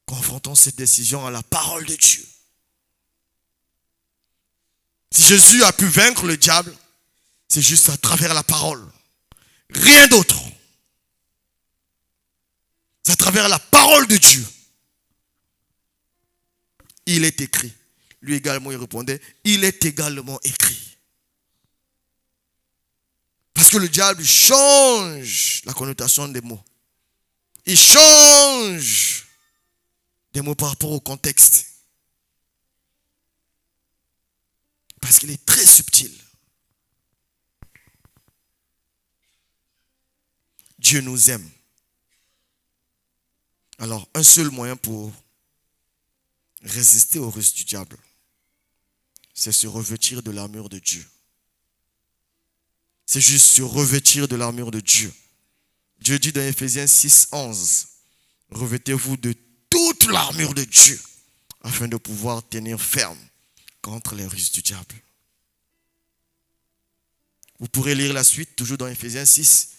Confrontons cette décision à la parole de Dieu. Si Jésus a pu vaincre le diable, c'est juste à travers la parole. Rien d'autre. C'est à travers la parole de Dieu. Il est écrit. Lui également, il répondait, il est également écrit. Parce que le diable change la connotation des mots. Il change des mots par rapport au contexte. Parce qu'il est très subtil. Dieu nous aime. Alors, un seul moyen pour résister aux ruses du diable, c'est se revêtir de l'armure de Dieu. C'est juste se revêtir de l'armure de Dieu. Dieu dit dans Ephésiens 6, 11, revêtez-vous de toute l'armure de Dieu afin de pouvoir tenir ferme contre les ruses du diable. Vous pourrez lire la suite, toujours dans Ephésiens 6,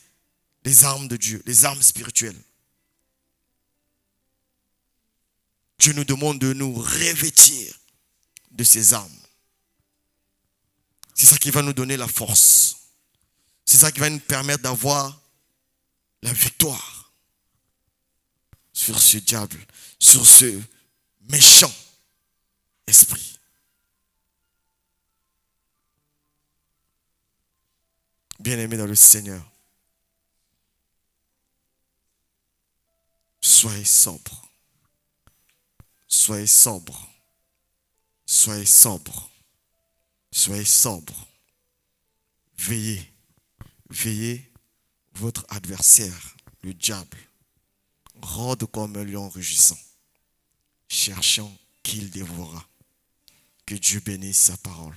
les armes de Dieu, les armes spirituelles. Dieu nous demande de nous revêtir de ces armes. C'est ça qui va nous donner la force. C'est ça qui va nous permettre d'avoir la victoire sur ce diable, sur ce méchant esprit. Bien-aimés dans le Seigneur, soyez sobres. Soyez sobres. Soyez sobres. Soyez sobres. Veillez. Veillez votre adversaire, le diable, rôde comme un lion rugissant, cherchant qui il dévorera. Que Dieu bénisse sa parole.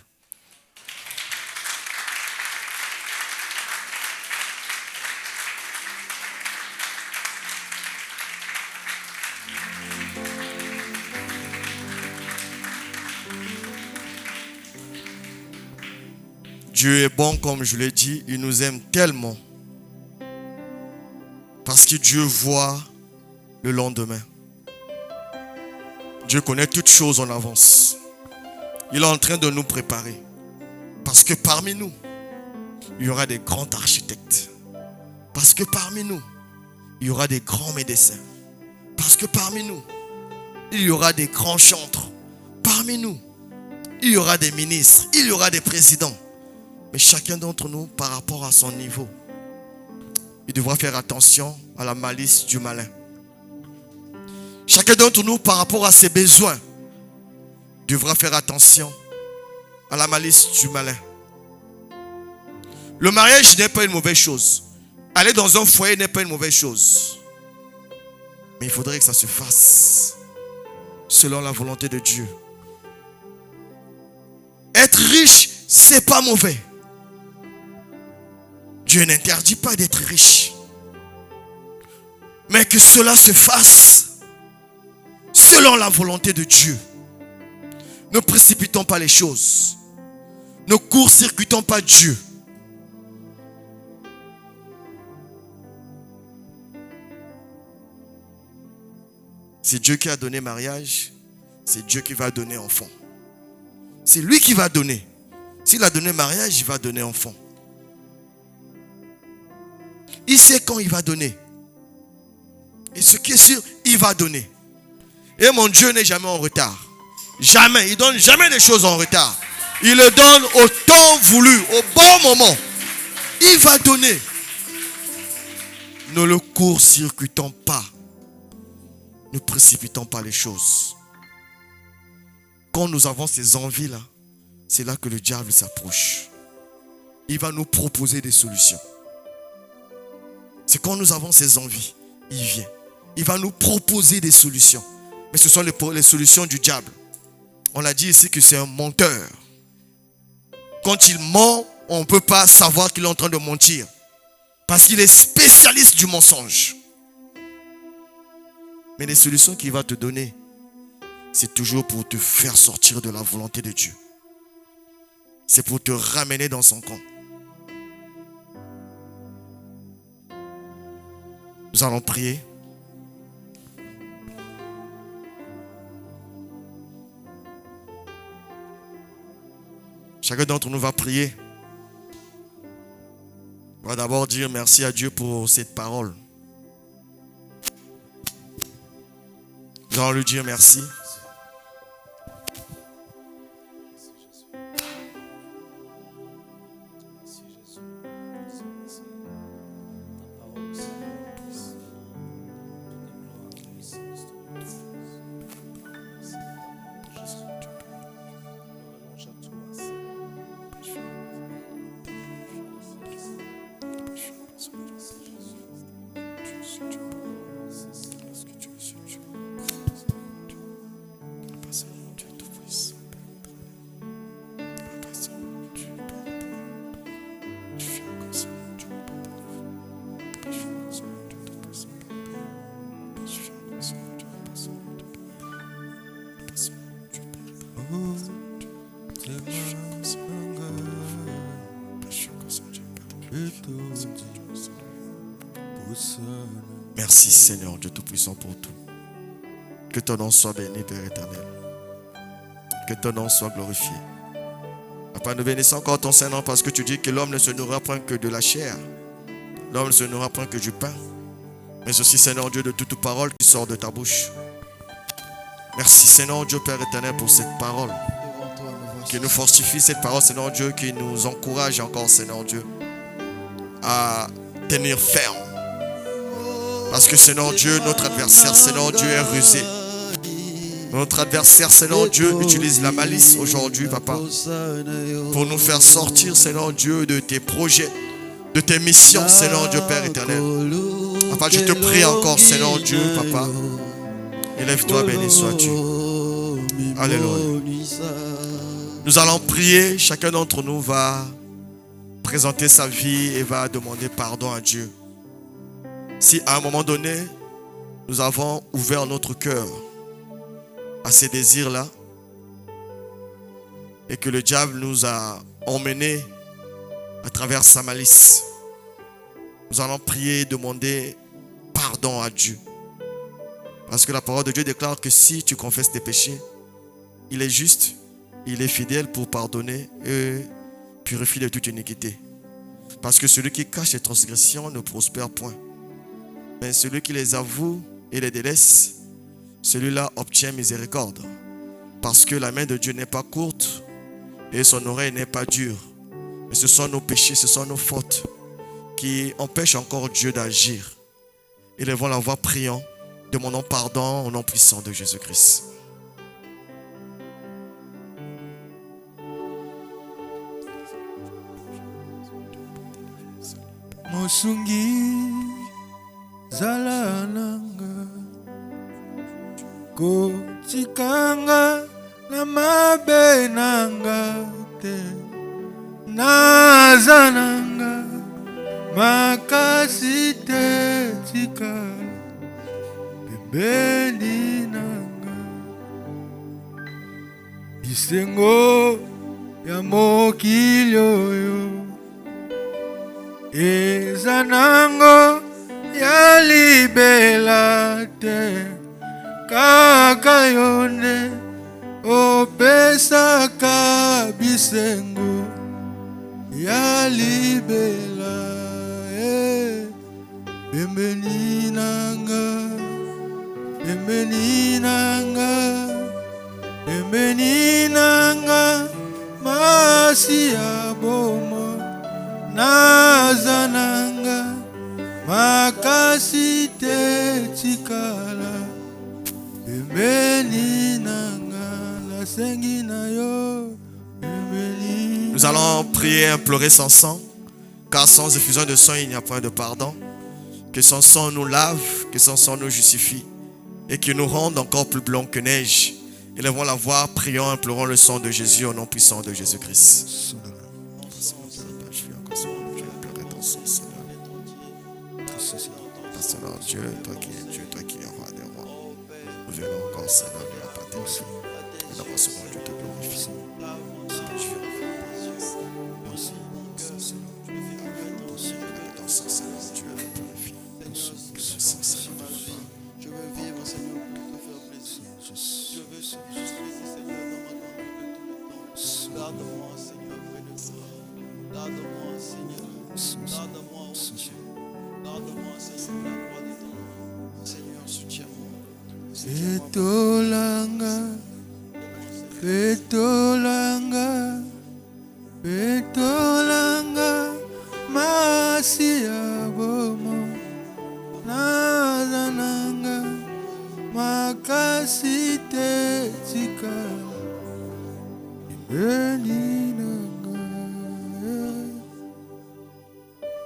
Dieu est bon, comme je l'ai dit, il nous aime tellement. Parce que Dieu voit le lendemain. Dieu connaît toutes choses en avance. Il est en train de nous préparer. Parce que parmi nous, il y aura des grands architectes. Parce que parmi nous, il y aura des grands médecins. Parce que parmi nous, il y aura des grands chantres. Parmi nous, il y aura des ministres. Il y aura des présidents. Mais chacun d'entre nous, par rapport à son niveau, il devra faire attention à la malice du malin. Chacun d'entre nous, par rapport à ses besoins, devra faire attention à la malice du malin. Le mariage n'est pas une mauvaise chose. Aller dans un foyer n'est pas une mauvaise chose. Mais il faudrait que ça se fasse selon la volonté de Dieu. Être riche, c'est pas mauvais. Dieu n'interdit pas d'être riche. Mais que cela se fasse selon la volonté de Dieu. Ne précipitons pas les choses. Ne court-circuitons pas Dieu. C'est Dieu qui a donné mariage. C'est Dieu qui va donner enfant. C'est lui qui va donner. S'il a donné mariage, il va donner enfant. Il sait quand il va donner. Et ce qui est sûr, il va donner. Et mon Dieu n'est jamais en retard. Jamais. Il ne donne jamais des choses en retard. Il le donne au temps voulu, au bon moment. Il va donner. Ne le court-circuitons pas. Ne précipitons pas les choses. Quand nous avons ces envies-là, c'est là que le diable s'approche. Il va nous proposer des solutions. C'est quand nous avons ces envies, il vient. Il va nous proposer des solutions. Mais ce sont les solutions du diable. On a dit ici que c'est un menteur. Quand il ment, on ne peut pas savoir qu'il est en train de mentir. Parce qu'il est spécialiste du mensonge. Mais les solutions qu'il va te donner, c'est toujours pour te faire sortir de la volonté de Dieu. C'est pour te ramener dans son camp. Nous allons prier. Chacun d'entre nous va prier. On va d'abord dire merci à Dieu pour cette parole. Nous allons lui dire merci. Merci Seigneur Dieu Tout-Puissant pour tout. Que ton nom soit béni, Père éternel. Que ton nom soit glorifié. Papa, nous bénissons encore ton Saint-Nom parce que tu dis que l'homme ne se nourrira point que de la chair. L'homme ne se nourrira point que du pain. Mais aussi Seigneur Dieu de toute parole qui sort de ta bouche. Merci Seigneur Dieu Père éternel pour cette parole. Qui nous fortifie cette parole Seigneur Dieu, qui nous encourage encore Seigneur Dieu à tenir ferme. Parce que Seigneur Dieu, notre adversaire, Seigneur Dieu est rusé. Notre adversaire, Seigneur Dieu, utilise la malice aujourd'hui, Papa, pour nous faire sortir, Seigneur Dieu, de tes projets, de tes missions, Seigneur Dieu, Père éternel. Papa, je te prie encore, Seigneur Dieu, Papa. Élève-toi, béni sois-tu. Alléluia. Nous allons prier, chacun d'entre nous va présenter sa vie et va demander pardon à Dieu. Si à un moment donné, nous avons ouvert notre cœur à ces désirs-là et que le diable nous a emmenés à travers sa malice, nous allons prier et demander pardon à Dieu. Parce que la parole de Dieu déclare que si tu confesses tes péchés, il est juste, il est fidèle pour pardonner et purifier de toute iniquité. Parce que celui qui cache ses transgressions ne prospère point. Mais celui qui les avoue et les délaisse, celui-là obtient miséricorde. Parce que la main de Dieu n'est pas courte et son oreille n'est pas dure. Mais ce sont nos péchés, ce sont nos fautes qui empêchent encore Dieu d'agir. Élevons la voix, prions, demandons pardon au nom puissant de Jésus-Christ. Mosungi zalananga kotikanga na mabe nanga te nazananga makasi te tika pembeni nanga bisengo ya mokili oyo eza nango ya libela te kaka yo nde opesaka bisengo ya libela pembeni nanga pembeni nanga pembeni nanga masi ya bomo naza nanga makasi te tikala pembeni nanga nasengi na yo pembeni. Nous allons prier, implorer son sang, car sans effusion de sang il n'y a point de pardon. Que son sang nous lave, que son sang nous justifie et qu'il nous rende encore plus blancs que neige. Élevons la voix, prions, implorons le sang de Jésus au nom puissant de Jésus-Christ. Seigneur Dieu, toi qui es Dieu, toi qui es roi des rois, nous venons encore, Seigneur, de la patrie aussi. Nous avons ce bon Dieu te glorifie. Je veux vivre, Seigneur, pour te faire plaisir. Je veux Seigneur, dans ma vie de tout le temps. Garde-moi, Seigneur, près de toi. Garde-moi, Seigneur. Garde-moi, oh Dieu. Garde-moi, Seigneur, la gloire de ton nom. Seigneur, soutiens-moi. Petolanga, petolanga, petolanga, masi ya bomo, naza nanga, makasi te tika, pembeni nanga.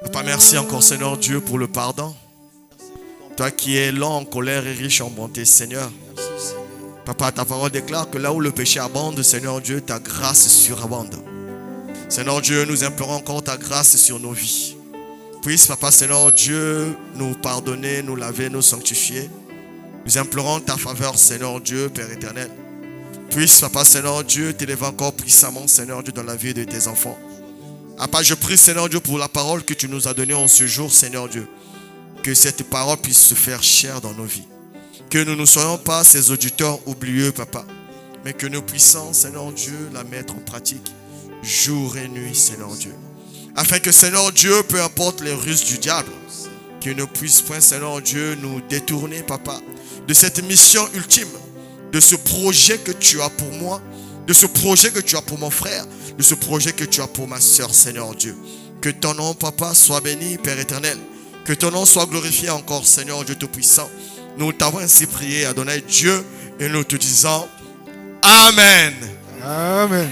Papa, merci encore, Seigneur Dieu, pour le pardon. Toi qui es lent en colère et riche en bonté, Seigneur. Papa, ta parole déclare que là où le péché abonde, Seigneur Dieu, ta grâce surabonde. Seigneur Dieu, nous implorons encore ta grâce sur nos vies. Puisse, Papa, Seigneur Dieu, nous pardonner, nous laver, nous sanctifier. Nous implorons ta faveur, Seigneur Dieu, Père éternel. Puisse, Papa, Seigneur Dieu, t'élever encore puissamment, Seigneur Dieu, dans la vie de tes enfants. Papa, je prie, Seigneur Dieu, pour la parole que tu nous as donnée en ce jour, Seigneur Dieu. Que cette parole puisse se faire chair dans nos vies. Que nous ne soyons pas ces auditeurs oublieux, Papa, mais que nous puissions, Seigneur Dieu, la mettre en pratique jour et nuit, Seigneur Dieu. Afin que, Seigneur Dieu, peu importe les ruses du diable, qu'il ne puisse point, Seigneur Dieu, nous détourner, Papa, de cette mission ultime, de ce projet que tu as pour moi, de ce projet que tu as pour mon frère, de ce projet que tu as pour ma soeur, Seigneur Dieu. Que ton nom, Papa, soit béni, Père éternel. Que ton nom soit glorifié encore, Seigneur Dieu Tout-Puissant. Nous t'avons ainsi prié, Adonai Dieu, et nous te disons Amen. Amen.